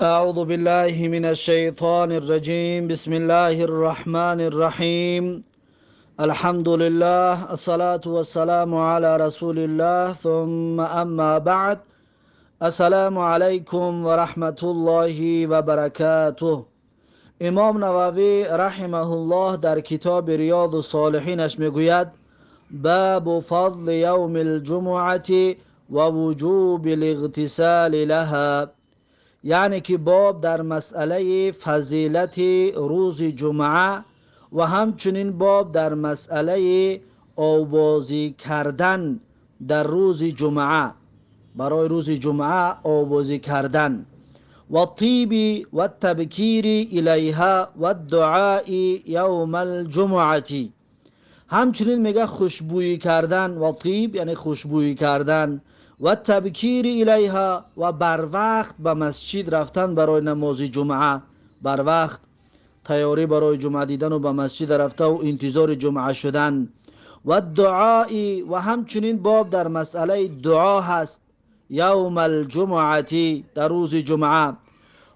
أعوذ بالله من الشيطان الرجيم بسم الله الرحمن الرحيم الحمد لله الصلاة والسلام على رسول الله ثم أما بعد السلام عليكم ورحمة الله وبركاته. امام نووی رحمه الله در کتاب ریاض الصالحینش میگوید باب فضل یوم الجمعة و وجوب الاغتسال لها، یعنی که باب در مسئله فضیلت روز جمعه و همچنین باب در مسئله آوازی کردن در روز جمعه، برای روز جمعه آوازی کردن و طیب و تبکیر الیها و دعاء یوم الجمعه. همچنین میگه خوشبویی کردن، و طیب یعنی خوشبویی کردن، و تبکیر الیها و بر وقت به مسجد رفتن برای نماز جمعه، بر وقت تیاری برای جمعه دیدن و به مسجد رفته و انتظار جمعه شدن. و دعایی و همچنین باب در مسئله دعا هست یوم الجمعه، در روز جمعه.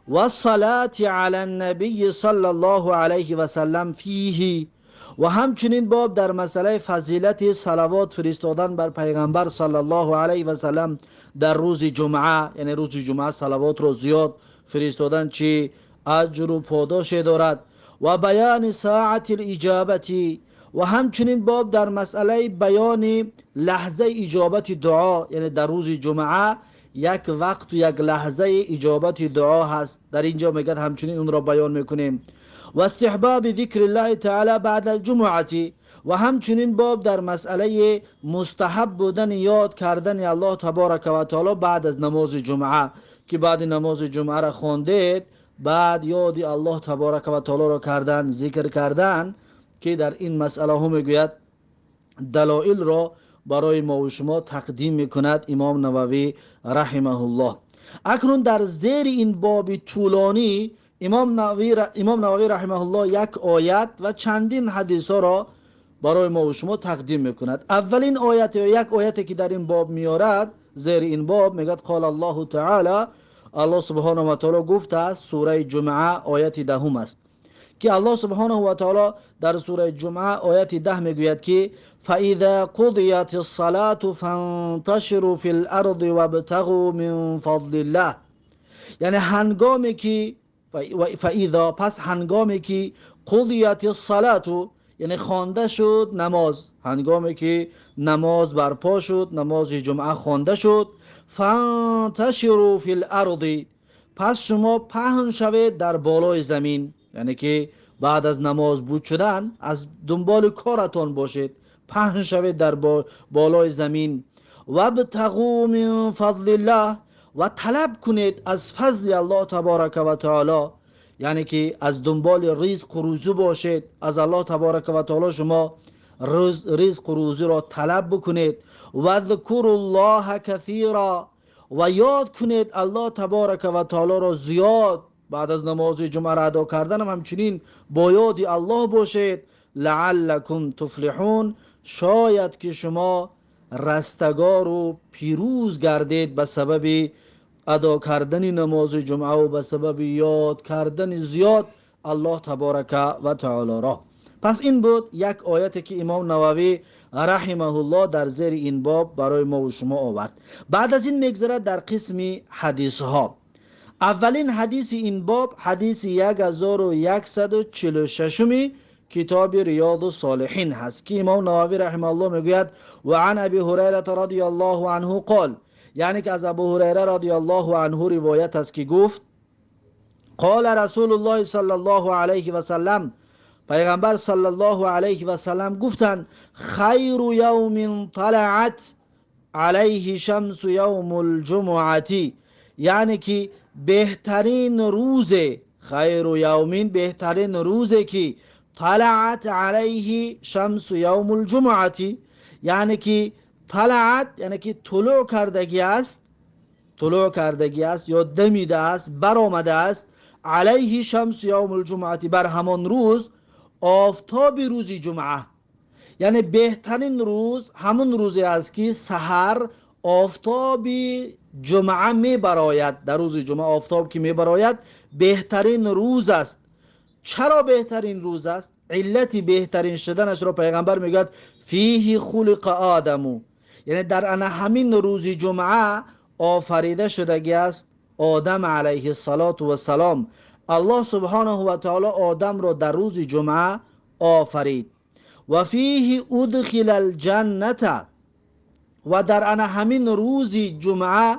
و صلاة علی النبی صلی الله علیه و سلم فیه، و همچنین باب در مسئله فضیلت صلوات فرستادن بر پیغمبر صلی الله علیه و سلم در روز جمعه، یعنی روز جمعه صلوات رو زیاد فرستادن چی اجر و پاداش دارد. و بیان ساعت الاجابتی، و همچنین باب در مسئله بیان لحظه اجابت دعا، یعنی در روز جمعه یک وقت و یک لحظه اجابت دعا هست، در اینجا میگه همچنین اون را بیان میکنیم. و استحباب ذکر الله تعالی بعد الجمعه، و همچنین باب در مسئله مستحب بودن یاد کردن الله تبارک و تعالی بعد از نماز جمعه، که بعد نماز جمعه را خواندید بعد یاد الله تبارک و تعالی را کردن، ذکر کردن، که در این مسئله هم میگوید دلائل را برای ما و شما تقدیم میکند امام نووی رحمه الله. اکنون در زیر این باب طولانی امام نووی رحمه الله یک آیت و چندین حدیث ها را برای ما و شما تقدیم میکند. اولین آیت یا یک آیتی که در این باب میارد، زیر این باب میگه قال الله تعالی، الله سبحانه و تعالی گفته است، سوره جمعه آیت دهم است که الله سبحانه و تعالی در سوره جمعه آیت 10 میگوید که فاذا قضیت الصلاة فانتشروا فی الارض وابتغوا من فضل الله، یعنی هنگامی که فاذا پس هنگامی که قضیت الصلاة یعنی خوانده شد نماز، هنگامی که نماز برپا شد، نماز جمعه خوانده شد، فانتشروا فی الارض پس شما پهن شوید در بالای زمین، یعنی که بعد از نماز بود شدن از دنبال کارتان باشید، پهن شوید در بالای زمین. و ابتغوا من فضل الله و طلب کنید از فضل الله تبارک و تعالی، یعنی که از دنبال رزق و روزی باشید، از الله تبارک و تعالی شما رزق و روزی را طلب بکنید. و ذکر الله کثیرا و یاد کنید الله تبارک و تعالی را زیاد، بعد از نماز جمعه را ادا کردن همچنین با یاد الله باشید. لعلکم تفلحون، شاید که شما رستگار و پیروز گردید به سبب ادا کردن نماز جمعه و به سبب یاد کردن زیاد الله تبارک و تعالی را. پس این بود یک آیتی که امام نووی رحمه الله در زیر این باب برای ما و شما آورد. بعد از این میگذرد در قسم حدیث ها. اولین حدیث این باب حدیث 1146 کتاب ریاض الصالحین هست که امام نووی رحمه الله میگوید و عن ابی هریره رضی الله عنه قال، یعنی که از ابو هریره رضی الله عنه روایت است که گفت قال رسول الله صلی الله علیه و سلم، پیغمبر صلی الله علیه و سلم گفتند خیر یوم طلعت علیه شمس یوم الجمعه، یعنی که بهترین روز، خیر یومین بهترین روزی که طلعت علیه شمس یوم الجمعه، یعنی که طلعت یعنی که طلوع کردگی است یا دمیده است، برآمده است، علیه شمس یوم الجمعه بر همان روز آفتاب روز جمعه، یعنی بهترین روز همون روزی است که سحر آفتاب جمعه می براید، در روز جمعه آفتاب که می براید بهترین روز است. چرا بهترین روز است؟ علتی بهترین شدنش را پیغمبر میگه فیه خلق آدمو، یعنی در آن همین روز جمعه آفریده شدگی است آدم علیه السلام. الله سبحانه و تعالی آدم را در روز جمعه آفرید. و فیه ادخل الجنه، و در آن همین روز جمعه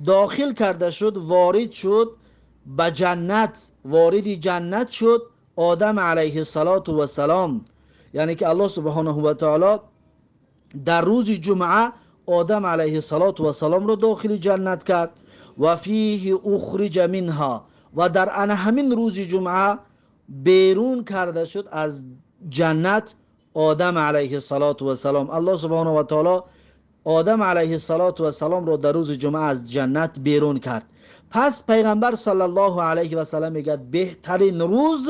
داخل کرده شد، وارد شد به جنت، وارد جنت شد آدم علیه السلام. یعنی که الله سبحانه و تعالی در روز جمعه آدم علیه السلام رو داخل جنت کرد. و فیه اخرج منها، و در آن همین روز جمعه بیرون کرده شد از جنت آدم علیه السلام. الله سبحانه و تعالی آدم علیه السلام رو در روز جمعه از جنت بیرون کرد. پس پیغمبر صلی الله علیه و سلم میگه بهترین روز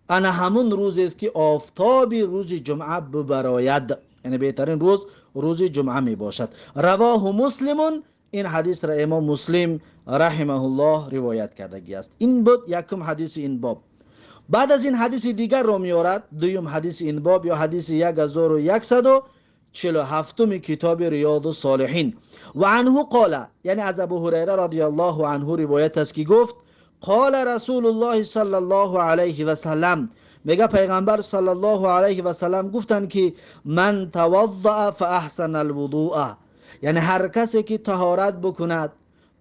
انا همون روزی است که آفتاب روز جمعه ببراید، یعنی بهترین روز روز جمعه می باشد. رواه مسلم، این حدیث را امام مسلم رحمه الله روایت کرده است. این بود یکم حدیث این باب. بعد از این حدیث دیگر رو میارد، دویم حدیث این باب یا حدیث 1147 کتاب ریاض الصالحین. و عنه قال، یعنی از ابو هریره رضی الله عنه روایت است که گفت قال رسول الله صلی الله علیه و سلم، میگه پیغمبر صلی الله علیه و سلم گفتن که من توضأ فاحسن الوضوء، یعنی هر کسی که طهارت بکند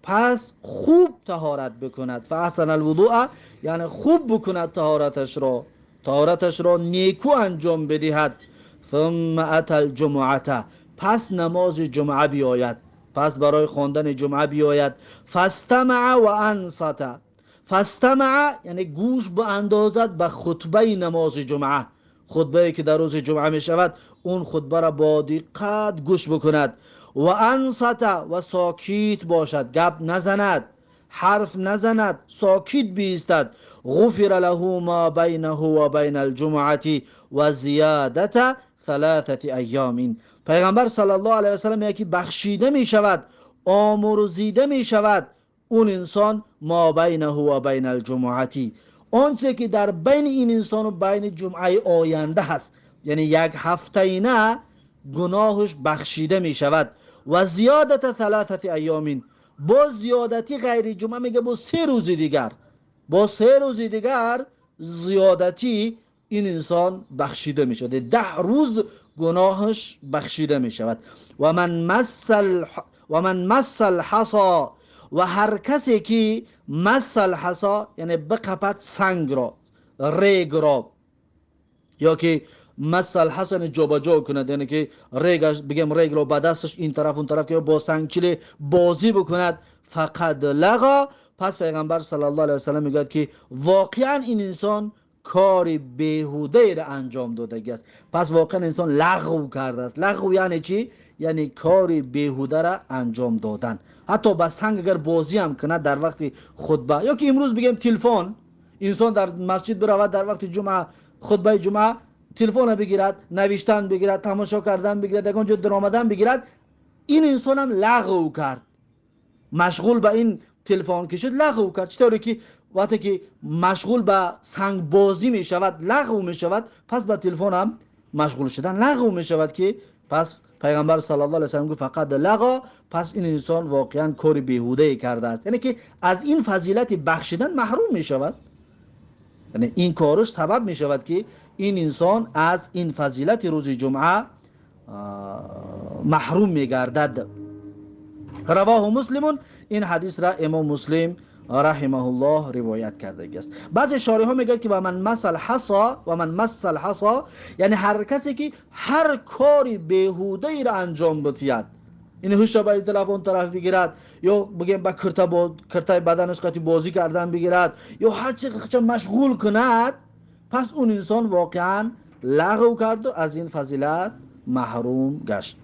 پس خوب طهارت بکند، فاحسن الوضوء یعنی خوب بکند طهارتش را نیکو انجام بدهد. ثم اتى الجمعه، پس نماز جمعه بیاید، پس برای خواندن جمعه بیاید. فاستمع و انصت، فاستمع یعنی گوش باندازد به خطبه نماز جمعه، خطبه که در روز جمعه می شود اون خطبه را با دقت گوش بکند. و انصت و ساکت باشد، گپ نزند، حرف نزند، ساکت بیستد. غفر له ما بینه و بین الجمعه و زیادت 3 ایام. پیغمبر صلی الله علیه و سلم میگه که بخشیده می شود، آمرزیده می شود اون انسان ما بینه و بین الجمعه، آنچه که در بین این انسان و بین جمعه آینده هست، یعنی یک هفته اینه گناهش بخشیده می شود. و زیادت 3 ایام، با زیادتی غیر جمعه میگه با 3 روز دیگر، با 3 روز دیگر زیادتی این انسان بخشیده می شود، 10 روز گناهش بخشیده می شود. و من مس الحصا، و هر کسی که مس الحصا یعنی بقپد سنگ را، ریگ را، یا که مس الحصا یعنی جابجا کند، یعنی که ریگش بگم ریگ را با دستش این طرف اون طرف که با سنگچیل بازی بکند، فقد لغا، پس پیغمبر صلی الله علیه و سلم میگه که واقعا این انسان کاری بیهوده را انجام داده است. پس واقعا انسان لغو کرده است. لغو یعنی چی؟ یعنی کاری بیهوده را انجام دادن. حتی با سنگ اگر بازی هم کنه در وقت خطبه، یا که امروز بگیم تلفن، انسان در مسجد برود در وقت جمعه، خطبه جمعه تلفن بگیرد، نوشتن بگیرد، تماشا کردن بگیرد، یکان جا در آمدن بگیرد، این انسان هم لغو کرد، مشغول به این تلفن که شد لغو کرد. چطوری که وقتی که مشغول به سنگ بازی می شود لغو می شود، پس به تلفن هم مشغول شدن لغو می شود، که پس پیغمبر صلی الله علیه و سلم گفت فقط لغا، پس این انسان واقعا کار بیهوده کرده است، یعنی که از این فضیلت بخشیدن محروم می شود، یعنی این کارش سبب می شود که این انسان از این فضیلت روز جمعه محروم می گردد. رواه مسلم، این حدیث را امام مسلم رحمه الله روایت کرده است. بعضی شارح ها میگه که و من مس الحصا یعنی هر کسی که هر کاری بیهوده ای را انجام بدهد، این هوش به تلفن طرف بگیرد، یا بگیم با کرتای بدنش قطعی بازی کردن بگیرد، یا هر چه مشغول کند، پس اون انسان واقعا لغو کرد و از این فضیلت محروم گشت.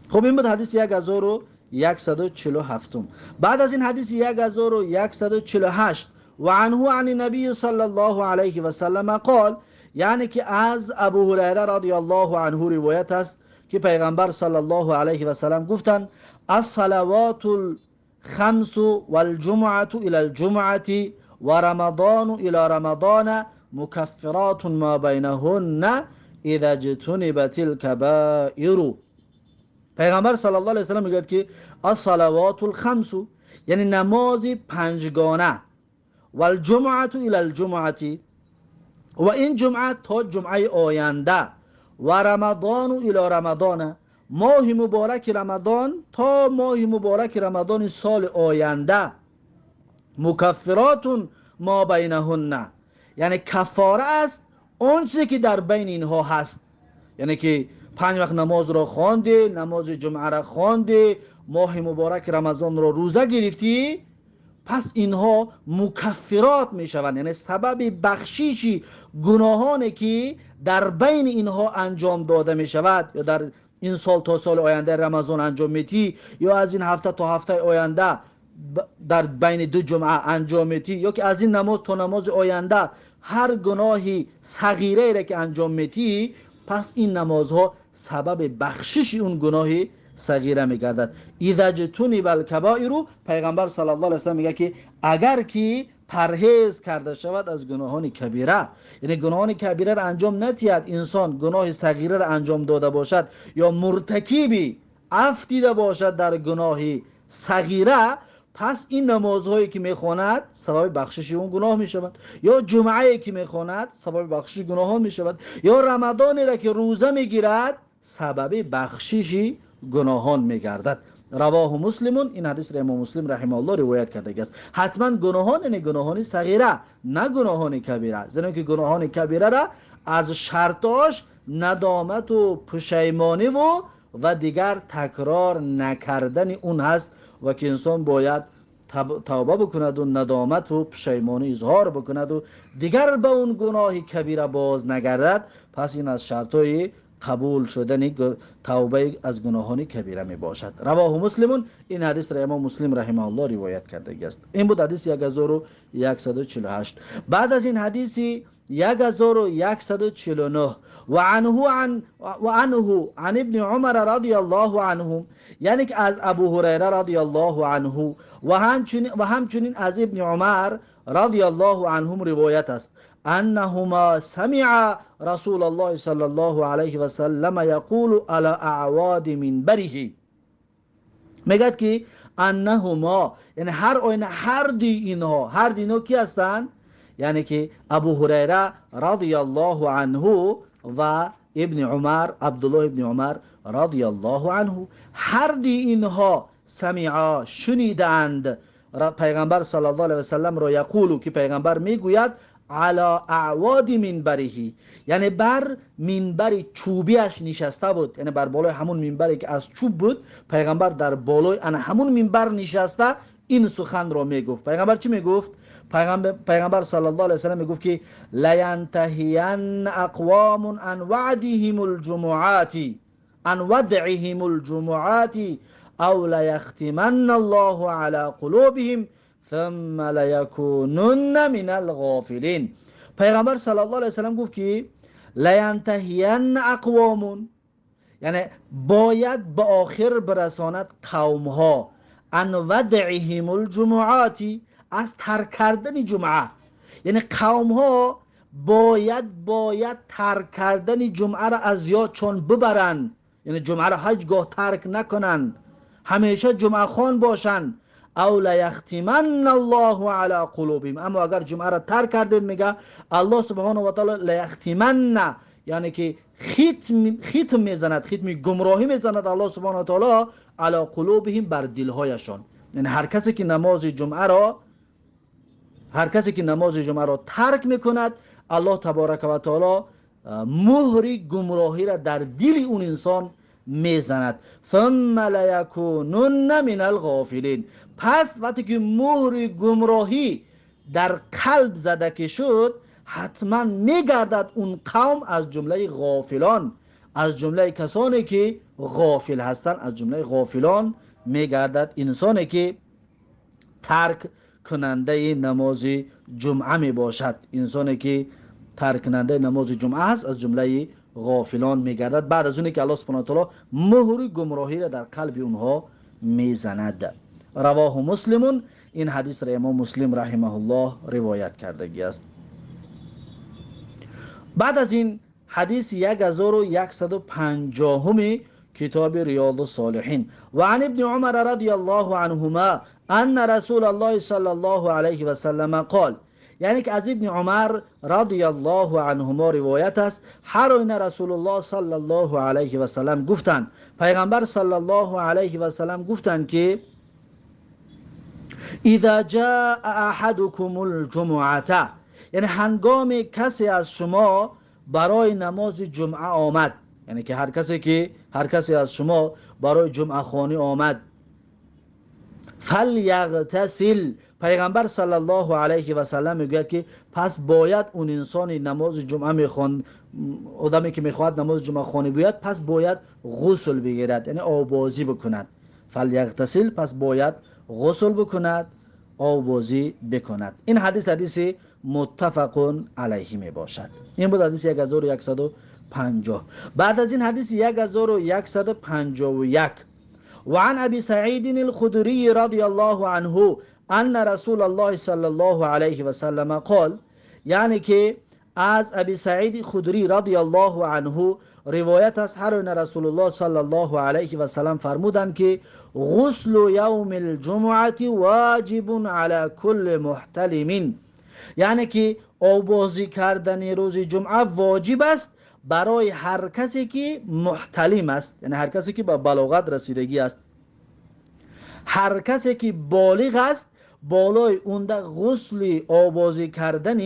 خب این بود حدیث 1147. بعد از این حدیث 1148 و عنه عن النبی صلی الله علیه و سلم قال، یعنی که از ابو هریره رضی الله عنه روایت است که پیغمبر صلی الله علیه و سلم گفتند الصلوات الخمس والجمعة الى الجمعة و رمضان الى رمضان مکفرات ما بینهن اذا اجتنبت الکبائر. پیغمبر صلی الله علیه و سلم میگه که الصلوات الخمس یعنی نماز پنجگانه و الجمعه الى الجمعه و این جمعه تا جمعه آینده و رمضان الى رمضان ماه مبارک رمضان تا ماه مبارک رمضان سال آینده مکفرات ما بینهن یعنی کفاره است اون چیزی که در بین اینها هست. یعنی که 5 وقت نماز را خواندی، نماز جمعه را خواندی، ماه مبارک رمضان را روزه گرفتی، پس اینها مکفرات می شوند، یعنی سبب بخشش گناهانی که در بین اینها انجام داده می شود یا در این سال تا سال آینده رمضان انجام میتی یا از این هفته تا هفته آینده در بین 2 جمعه انجام میتی یا که از این نماز تا نماز آینده هر گناهی صغیره را که انجام میتی، پس این نمازها سبب بخشش اون گناهی صغیره میگردد. اذا اجتنب الکبائر، پیغمبر صلی الله علیه و سلم میگه که اگر که پرهیز کرده شود از گناهان کبیره، یعنی گناهان کبیره را انجام نتید، انسان گناه صغیره را انجام داده باشد یا مرتکبی افتیده باشد در گناه صغیره، پس این نمازهایی که میخواند سبب بخشش اون گناه میشود، یا جمعه‌ای که میخواند سبب بخشش گناهان میشود، یا رمضانی را که روزه میگیرد سبب بخشش گناهان میگردد. رواه مسلمون، این حدیث را امام مسلم رحمه الله روایت کرده است. حتما گناهان یعنی گناهان صغیره نه گناهان کبیره، زیرا که گناهان کبیره را از شرطاش ندامت و پشیمانی و دیگر تکرار نکردن اون هست و که انسان باید توبه بکند و ندامت و پشیمانی اظهار بکند و دیگر به اون گناه کبیره باز نگردد. پس این از شرطای قبول شدن توبه از گناهان کبیره می باشد. رواه مسلمون، این حدیث را امام مسلم رحمه الله روایت کرده است. این بود حدیث 1148. بعد از این حدیث 1149 و عنه عن ابن عمر رضی الله عنهم، یعنی که از ابو هریره رضی الله عنه و همچنین از ابن عمر رضی الله عنهم روایت است انهما سمع رسول الله صلی الله علیه و سلم یقول علی اعواد منبره. میگه که انهما یعنی هر دی کی هستند؟ یعنی که ابو هریره رضی الله عنه و ابن عمر عبدالله ابن عمر رضی الله عنه، هر دی اینها سمعا شنیدند پیغمبر صلی الله علیه و سلم را یقولو که پیغمبر میگوید علی اعواد منبره، یعنی بر منبر چوبیش نشسته بود، یعنی بر بالای همون منبری که از چوب بود پیغمبر در بالای همون منبر نشسته این سخن را میگفت. پیغمبر چی میگفت؟ پیغمبر صلی الله علیه و سلم میگفت که لینتهین اقوام عن وعدهم الجمعات او لیختمن الله علی قلوبهم ثم لیکونن من الغافلین. پیغمبر صلی الله علیه و سلم گفت که لینتهین اقوام، یعنی باید به آخر برساند قوم ها ان ودعهم الجمعات، از ترک کردن جمعه، یعنی قوم ها باید ترک کردن جمعه را از یاد چون ببرن، یعنی جمعه را هیچگاه ترک نکنن، همیشه جمعه خوان باشن. او لیختمن الله علی قلوبهم، اما اگر جمعه را ترک کردن میگه الله سبحانه و تعالی لیختمن، یعنی که ختم میزند، ختم گمراهی میزند الله سبحانه و تعالی علی قلوبهم، بر دلهایشان. یعنی هر کسی که نماز جمعه را ترک میکند الله تبارک و تعالی مهر گمراهی را در دل اون انسان میزند. ثم لیکونن من الغافلین، پس وقتی که مهر گمراهی در قلب زده که شد حتما میگردد اون قوم از جمله غافلان، از جمله کسانی که غافل هستند، از جمله غافلان میگردد انسانی که ترک کننده نماز جمعه می باشد. انسانی که ترک کننده نماز جمعه است از جمله غافلان میگردد بعد از اونی که الله سبحانه و تعالی مهر گمراهی را در قلب اونها میزند. رواه مسلمون، این حدیث را امام مسلم رحمه الله روایت کردگی است. بعد از این حدیث 1150 کتاب ریاض الصالحین و عن ابن عمر رضی الله عنهما ان رسول الله صلی الله علیه و سلم قال، یعنی که از ابن عمر رضی الله عنهما روایت است هر آینه رسول الله صلی الله علیه و سلم گفتند، پیغمبر صلی الله علیه و سلم گفتند که اذا جاء احدكم الجمعه، یعنی هنگام کسی از شما برای نماز جمعه آمد، یعنی که هر کسی از شما برای جمعه خانی آمد، فلیغتسل، پیغمبر صلی الله علیه و سلم میگوید که پس باید اون انسانی نماز جمعه میخوان، آدمی که میخواد نماز جمعه خانی بیاد پس باید غسل بگیرد، یعنی آبازی بکند. فلیغتسل، پس باید غسل بکند، آبازی بکند. این حدیث متفق علیه می باشد. این بود حدیث 1150. بعد از این حدیث 1151 وعن ابي سعيد الخدري رضي الله عنه ان رسول الله صلى الله عليه وسلم قال، یعنی که از ابی سعید خدری رضی الله عنه روایت است هر رسول الله صلی الله علیه و سلم فرمودند که غسل یوم الجمعه واجب علی کل محتلم، یعنی که آبازی کردن روز جمعه واجب است برای هر کسی که محتلم است، یعنی هر کسی که به بلاغت رسیدگی است، هر کسی که بالغ است بالای اونده غسل آبازی کردن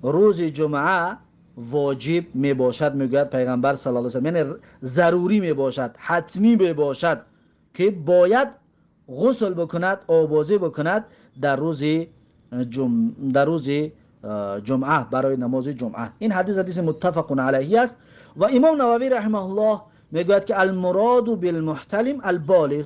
روز جمعه واجب می باشد. میگوید پیغمبر صلی الله علیه و سلم، یعنی ضروری می باشد، حتمی می باشد که باید غسل بکند، آبازی بکند در روز جمعه، برای نماز جمعه. این حدیث متفق علیه است و امام نووی رحمه الله میگوید که المراد بالمحتلم البالغ،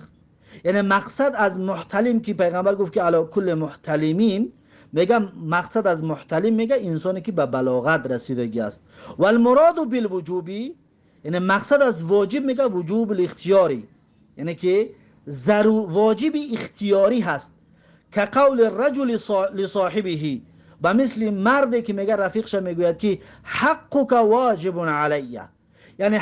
یعنی مقصد از محتلم که پیغمبر گفت که علی کل محتلمین، میگم مقصد از محتلم میگه انسانی که به بلاغت رسیدگی است. و المراد بالوجوبی، یعنی مقصد از واجب میگه وجوب الاختیاری، یعنی که واجب اختیاری هست، که قول الرجل لصاحبه، به مثل مردی که میگه رفیقش میگوید که حقک واجب علیه، یعنی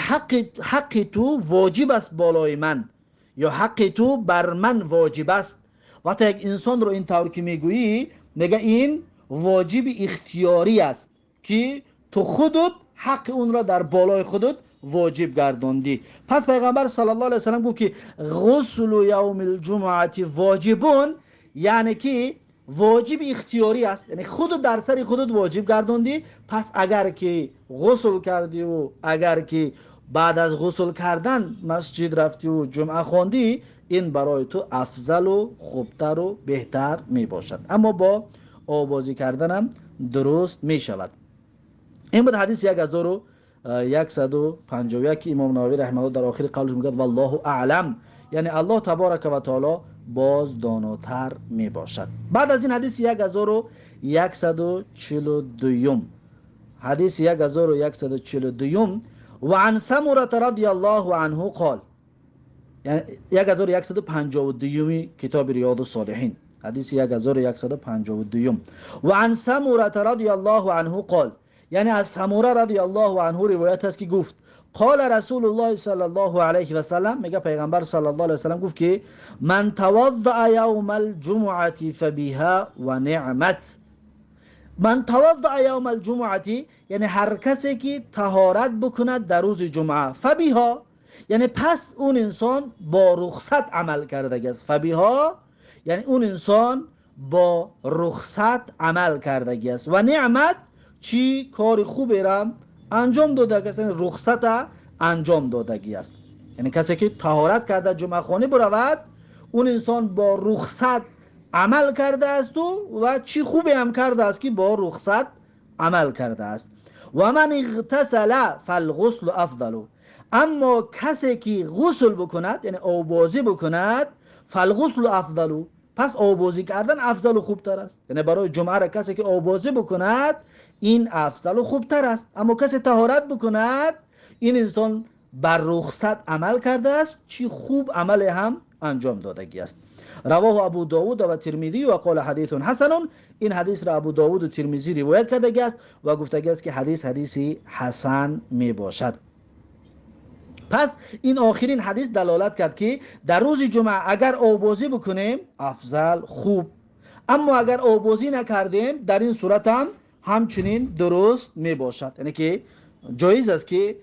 حق تو واجب است بالای من، یا حق تو بر من واجب است. وقتی یک انسان رو این طور که میگویی میگه این واجب اختیاری است که تو خودت حق اون را در بالای خودت واجب گرداندی. پس پیغمبر صلی الله علیه و سلم گفت که غسل یوم الجمعه واجبون، یعنی که واجب اختیاری است، یعنی خودت در سر خودت واجب گرداندی. پس اگر که غسل کردی و اگر که بعد از غسل کردن مسجد رفتی و جمعه خواندی، این برای تو افضل و خوبتر و بهتر می باشد، اما با آبازی کردن هم درست می شود. این بود حدیث 1151 امام نووی رحمه الله در آخر قولش میگه والله اعلم، یعنی الله تبارک و تعالی باز داناتر می باشد. بعد از این حدیث 1142 حدیث 1142 و عن سمره رضی الله عنه قال، یعنی 1152 کتاب ریاض الصالحین، حدیث 1152 و عن سمره رضی الله عنه قال، یعنی از سمره رضی الله عنه روایت است که گفت قال رسول الله صلی الله علیه و سلم، میگه پیغمبر صلی الله علیه و سلم گفت که من توضأ یوم الجمعه فبها و نعمت. من توضأ یوم الجمعه، یعنی هر کسی که طهارت بکند در روز جمعه، فبها، یعنی پس اون انسان با رخصت عمل کرده است. فبها یعنی اون انسان با رخصت عمل کرده است. و نعمت، چی کار خوبی را انجام دادگی است، یعنی رخصت انجام دادگی است. یعنی کسی که طهارت کرده جمعه خانه برود، اون انسان با رخصت عمل کرده است و چی خوبی هم کرده است که با رخصت عمل کرده است. و من اغتسل فالغسل افضل، اما کسی که غسل بکند یعنی آبازی بکند، فالغسل افضل، پس آبازی کردن افضل و خوبتر است. یعنی برای جمعه را کسی که آبازی بکند این افضل و خوبتر است. اما کسی طهارت بکند این انسان بر رخصت عمل کرده است، چی خوب عمل هم انجام دادگی است. رواه ابو داود و ترمذی و قال حدیث حسن. این حدیث را ابو داود و ترمذی روایت کرده است و گفته است که حدیث حسن می باشد. پس این آخرین حدیث دلالت کرد که در روز جمعه اگر آوازی بکنیم افضل خوب، اما اگر آوازی نکردیم در این صورت هم همچنین درست می باشد. یعنی که جایز است که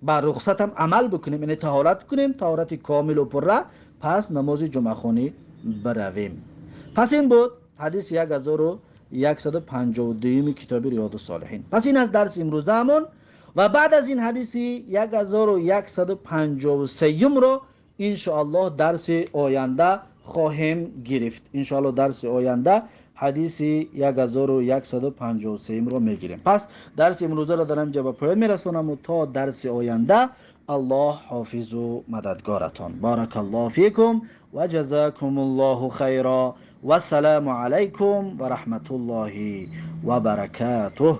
بر رخصت هم عمل بکنیم، یعنی طهارت کنیم، طهارت کامل و پره، پس نماز جمعه خانی برویم. پس این بود حدیث 1152 کتاب ریاض الصالحین. پس این از درس امروزه همون و بعد از این حدیث 1153 رو انشاءالله درس آینده خواهیم گرفت. انشاءالله درس آینده حدیث 1153 رو میگیریم. پس درس امروزه رو در اینجا به پایان میرسونم و تا درس آینده الله حافظ و مددگارتان. بارک الله فیکم و جزاکم الله خیرا و السلام علیکم و رحمت الله و برکاته.